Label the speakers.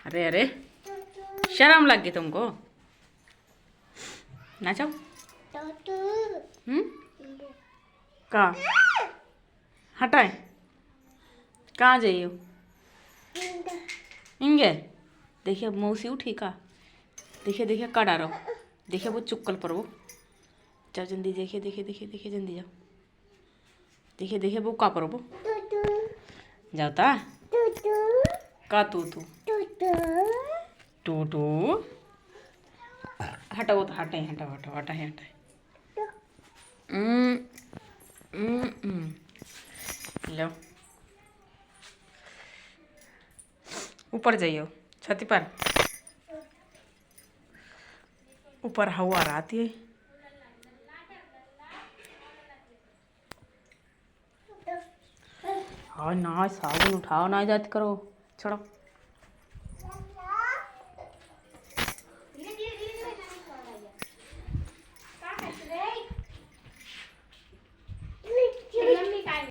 Speaker 1: अरे अरे, शर्म लग गई तुमको? ना जाओ। कहाँ हटाए? कहाँ जाइयो? इंगे देखिए मौसी उठी का। देखिए देखिए का डारो। देखिए वो चुक्कल पर वो। जाओ जल्दी, देखिए देखिए देखिए देखिए जल्दी जाओ। देखिए देखिए वो का पर वो। जाता का तू टू टू हटाओ तो हटाए हटाओ हटाओ हटाए हटाए। लो ऊपर जाइयो, छत पर। ऊपर हवा आती है। हाँ ना साबुन उठाओ ना जाती करो। छोड़ो।